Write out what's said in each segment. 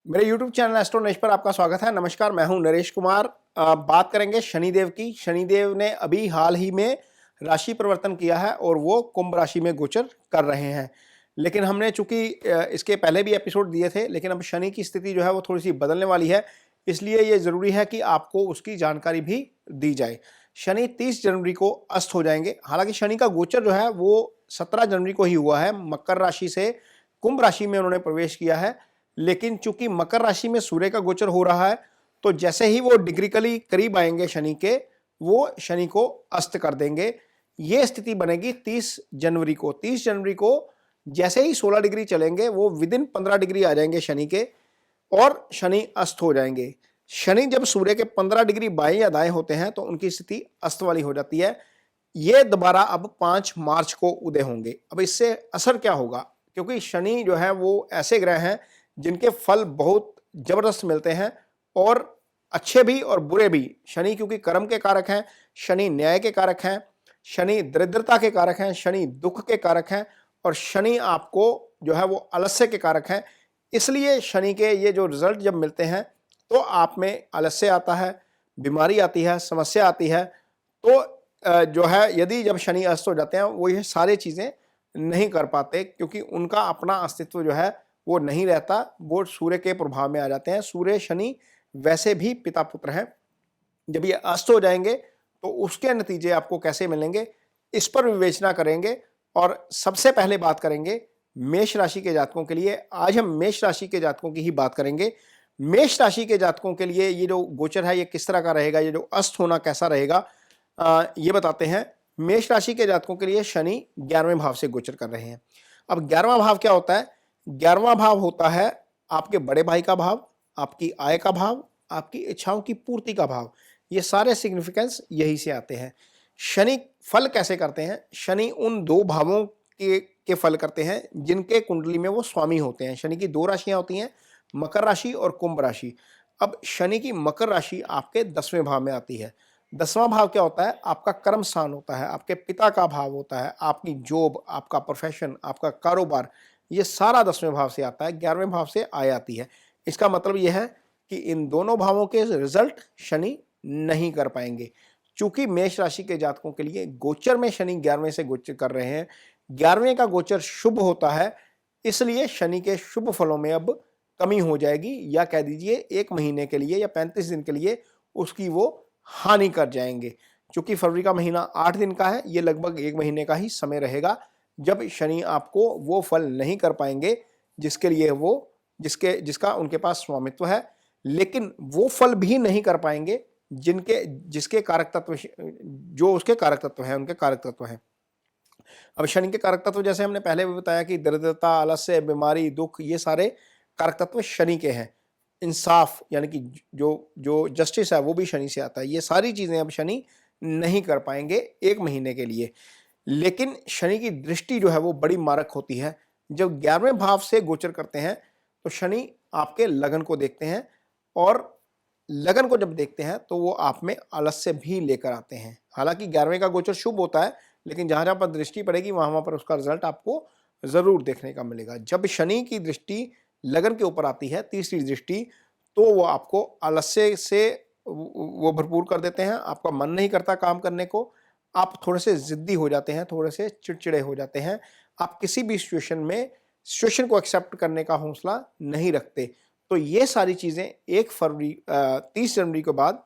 मेरे YouTube channel astro Naresh पर आपका स्वागत है। नमस्कार, मैं हूं नरेश कुमार। बात करेंगे शनिदेव की। शनिदेव ने अभी हाल ही में राशि परिवर्तन किया है और वो कुंभ राशि में गोचर कर रहे हैं। लेकिन हमने चूंकि इसके पहले भी एपिसोड दिए थे, लेकिन अब शनि की स्थिति जो है वो थोड़ी सी बदलने वाली है, इसलिए ये ज़रूरी है कि आपको उसकी जानकारी भी दी जाए। शनि 30 जनवरी को अस्त हो जाएंगे। हालांकि शनि का गोचर जो है वो 17 जनवरी को ही हुआ है। मकर राशि से कुंभ राशि में उन्होंने प्रवेश किया है, लेकिन चूंकि मकर राशि में सूर्य का गोचर हो रहा है, तो जैसे ही वो डिग्रिकली करीब आएंगे शनि के, वो शनि को अस्त कर देंगे। ये स्थिति बनेगी 30 जनवरी को। 30 जनवरी को जैसे ही 16 डिग्री चलेंगे, वो विदिन 15 डिग्री आ जाएंगे शनि के और शनि अस्त हो जाएंगे। शनि जब सूर्य के 15 डिग्री बाएं या दाएं होते हैं तो उनकी स्थिति अस्त वाली हो जाती है। ये दोबारा अब 5 मार्च को उदय होंगे। अब इससे असर क्या होगा, क्योंकि शनि जो है वो ऐसे ग्रह हैं जिनके फल बहुत जबरदस्त मिलते हैं, और अच्छे भी और बुरे भी। शनि क्योंकि कर्म के कारक हैं, शनि न्याय के कारक हैं, शनि दरिद्रता के कारक हैं, शनि दुख के कारक हैं, और शनि आपको जो है वो आलस्य के कारक हैं। इसलिए शनि के ये जो रिजल्ट जब मिलते हैं तो आप में आलस्य आता है, बीमारी आती है, समस्या आती है। तो जो है यदि जब शनि अस्त हो जाते हैं, वो ये सारी चीज़ें नहीं कर पाते, क्योंकि उनका अपना अस्तित्व जो है वो नहीं रहता, वो सूर्य के प्रभाव में आ जाते हैं। सूर्य शनि वैसे भी पिता पुत्र हैं। जब ये अस्त हो जाएंगे तो उसके नतीजे आपको कैसे मिलेंगे, इस पर विवेचना करेंगे। और सबसे पहले बात करेंगे मेष राशि के जातकों के लिए। आज हम मेष राशि के जातकों की ही बात करेंगे। मेष राशि के जातकों के लिए ये जो गोचर है ये किस तरह का रहेगा, ये जो अस्त होना कैसा रहेगा, ये बताते हैं। मेष राशि के जातकों के लिए शनि 11वें भाव से गोचर कर रहे हैं। अब 11वां भाव क्या होता है? 11वां भाव होता है आपके बड़े भाई का भाव, आपकी आय का भाव, आपकी इच्छाओं की पूर्ति का भाव। ये सारे सिग्निफिकेंस यही से आते हैं। शनि फल कैसे करते हैं? शनि उन दो भावों के फल करते हैं जिनके कुंडली में वो स्वामी होते हैं। शनि की दो राशियां होती हैं, मकर राशि और कुंभ राशि। अब शनि की मकर राशि आपके 10वें भाव में आती है। 10वां भाव क्या होता है? आपका कर्म स्थान होता है, आपके पिता का भाव होता है, आपकी जॉब, आपका प्रोफेशन, आपका कारोबार, ये सारा 10वें भाव से आता है, 11वें भाव से आ जाती है। इसका मतलब यह है कि इन दोनों भावों के रिजल्ट शनि नहीं कर पाएंगे। चूंकि मेष राशि के जातकों के लिए गोचर में शनि 11वें से गोचर कर रहे हैं, 11वें का गोचर शुभ होता है, इसलिए शनि के शुभ फलों में अब कमी हो जाएगी, या कह दीजिए 1 महीने के लिए या 35 दिन के लिए उसकी वो हानि कर जाएंगे। चूंकि फरवरी का महीना 8 दिन का है, ये लगभग 1 महीने का ही समय रहेगा जब शनि आपको वो फल नहीं कर पाएंगे जिसके लिए वो जिसका उनके पास स्वामित्व है। लेकिन वो फल भी नहीं कर पाएंगे जिसके कारक तत्व, जो उसके कारक तत्व हैं, उनके कारक तत्व हैं। अब शनि के कारक तत्व जैसे हमने पहले भी बताया कि दरिद्रता, आलस्य, बीमारी, दुख, ये सारे कारक तत्व शनि के हैं। इंसाफ यानी कि जो जो जस्टिस है वो भी शनि से आता है। ये सारी चीजें अब शनि नहीं कर पाएंगे 1 महीने के लिए। लेकिन शनि की दृष्टि जो है वो बड़ी मारक होती है। जब 11वें भाव से गोचर करते हैं तो शनि आपके लगन को देखते हैं, और लगन को जब देखते हैं तो वो आप में आलस्य भी लेकर आते हैं। हालांकि 11वें का गोचर शुभ होता है, लेकिन जहां जहां पर दृष्टि पड़ेगी वहां वहां पर उसका रिजल्ट आपको जरूर देखने का मिलेगा। जब शनि की दृष्टि लगन के ऊपर आती है, तीसरी दृष्टि, तो वो आपको आलस्य से वो भरपूर कर देते हैं। आपका मन नहीं करता काम करने को, आप थोड़े से जिद्दी हो जाते हैं, थोड़े से चिड़चिड़े हो जाते हैं। आप किसी भी सिचुएशन को एक्सेप्ट करने का हौसला नहीं रखते। तो ये सारी चीजें 30 जनवरी के बाद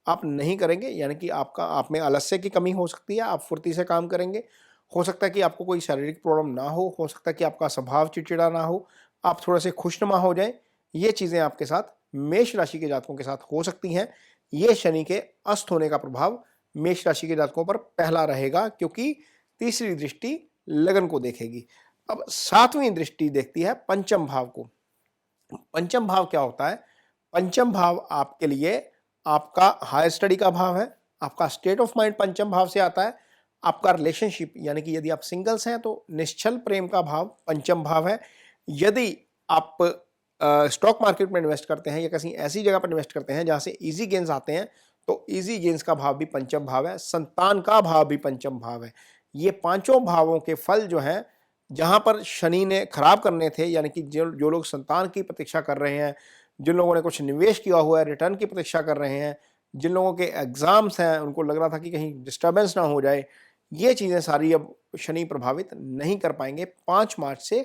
आप नहीं करेंगे, यानी कि आप में आलस्य की कमी हो सकती है, आप फुर्ती से काम करेंगे। हो सकता है कि आपको कोई शारीरिक प्रॉब्लम ना हो सकता है कि आपका स्वभाव चिड़चिड़ा ना हो, आप थोड़े से खुशनुमा हो जाएं। ये चीजें आपके साथ, मेष राशि के जातकों के साथ हो सकती हैं। ये शनि के अस्त होने का प्रभाव मेष राशि के जातकों पर पहला रहेगा, क्योंकि तीसरी दृष्टि लगन को देखेगी। अब 7वीं दृष्टि देखती है पंचम भाव को। पंचम भाव क्या होता है? पंचम भाव आपके लिए आपका हायर स्टडी का भाव है, आपका स्टेट ऑफ माइंड पंचम भाव से आता है, आपका रिलेशनशिप यानी कि यदि आप सिंगल्स हैं तो निश्चल प्रेम का भाव पंचम भाव है। यदि आप स्टॉक मार्केट में इन्वेस्ट करते हैं या किसी ऐसी जगह पर इन्वेस्ट करते हैं जहां से इजी गेन्स आते हैं, तो इजी गेन्स का भाव भी पंचम भाव है, संतान का भाव भी पंचम भाव है। ये पांचों भावों के फल जो हैं, जहां पर शनि ने खराब करने थे, यानी कि जो लोग संतान की प्रतीक्षा कर रहे हैं, जिन लोगों ने कुछ निवेश किया हुआ है, रिटर्न की प्रतीक्षा कर रहे हैं, जिन लोगों के एग्जाम्स हैं, उनको लग रहा था कि कहीं डिस्टर्बेंस ना हो जाए, ये चीज़ें सारी अब शनि प्रभावित नहीं कर पाएंगे 5 मार्च से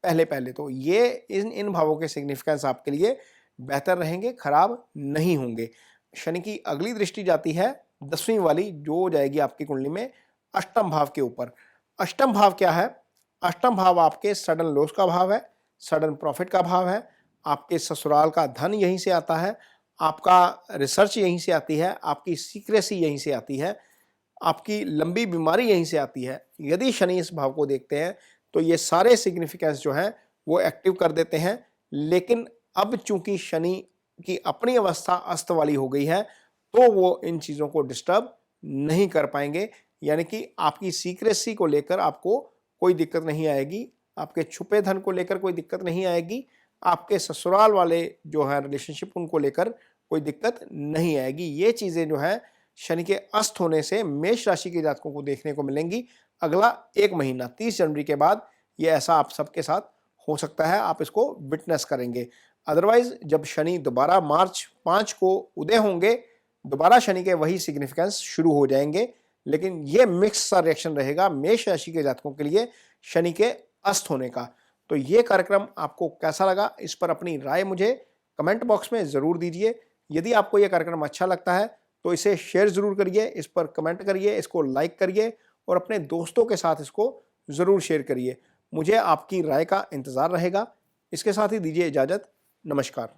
पहले पहले। तो ये इन भावों के सिग्निफिकेंस आपके लिए बेहतर रहेंगे, खराब नहीं होंगे। शनि की अगली दृष्टि जाती है 10वीं वाली, जो जाएगी आपकी कुंडली में अष्टम भाव के ऊपर। अष्टम भाव क्या है? अष्टम भाव आपके सडन लॉस का भाव है, सडन प्रॉफिट का भाव है, आपके ससुराल का धन यहीं से आता है, आपका रिसर्च यहीं से आती है, आपकी सीक्रेसी यहीं से आती है, आपकी लंबी बीमारी यहीं से आती है। यदि शनि इस भाव को देखते हैं तो ये सारे सिग्निफिकेंस जो हैं वो एक्टिव कर देते हैं। लेकिन अब चूंकि शनि की अपनी अवस्था अस्त वाली हो गई है, तो वो इन चीज़ों को डिस्टर्ब नहीं कर पाएंगे। यानी कि आपकी सीक्रेसी को लेकर आपको कोई दिक्कत नहीं आएगी, आपके छुपे धन को लेकर कोई दिक्कत नहीं आएगी, आपके ससुराल वाले जो है रिलेशनशिप उनको लेकर कोई दिक्कत नहीं आएगी। ये चीज़ें जो है शनि के अस्त होने से मेष राशि के जातकों को देखने को मिलेंगी। अगला 1 महीना 30 जनवरी के बाद ये ऐसा आप सबके साथ हो सकता है, आप इसको विटनेस करेंगे। अदरवाइज जब शनि दोबारा मार्च 5 को उदय होंगे, दोबारा शनि के वही सिग्निफिकेंस शुरू हो जाएंगे। लेकिन ये मिक्स सा रिएक्शन रहेगा मेष राशि के जातकों के लिए शनि के अस्त होने का। तो ये कार्यक्रम आपको कैसा लगा, इस पर अपनी राय मुझे कमेंट बॉक्स में ज़रूर दीजिए। यदि आपको ये कार्यक्रम अच्छा लगता है तो इसे शेयर ज़रूर करिए, इस पर कमेंट करिए, इसको लाइक करिए और अपने दोस्तों के साथ इसको ज़रूर शेयर करिए। मुझे आपकी राय का इंतज़ार रहेगा। इसके साथ ही दीजिए इजाज़त। नमस्कार।